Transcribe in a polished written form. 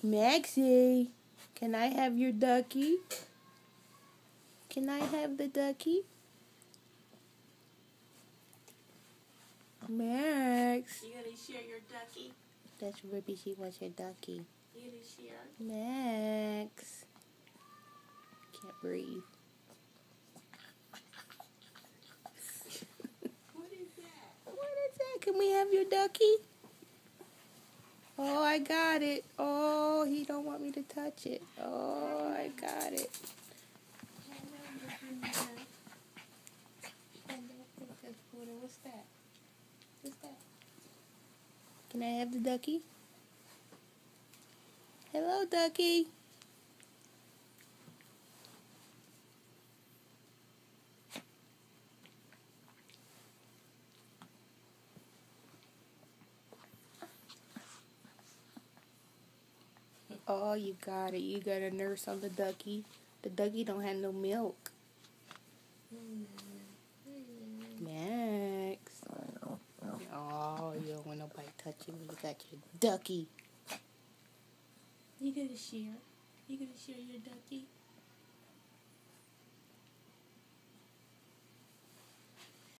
Maxie, can I have your ducky? Can I have the ducky? Max. You gonna share your ducky? That's Ruby, she wants her ducky. You gonna share? Max. Can't breathe. What is that? What is that? Can we have your ducky? Oh, I got it. Oh, he don't want me to touch it. Oh, I got it. What's that? What's that? Can I have the ducky? Hello, ducky. Oh, you got it. You got a nurse on the ducky. The ducky don't have no milk. Max. Oh, you don't want nobody touching me. You got your ducky. You gonna share? You gonna share your ducky?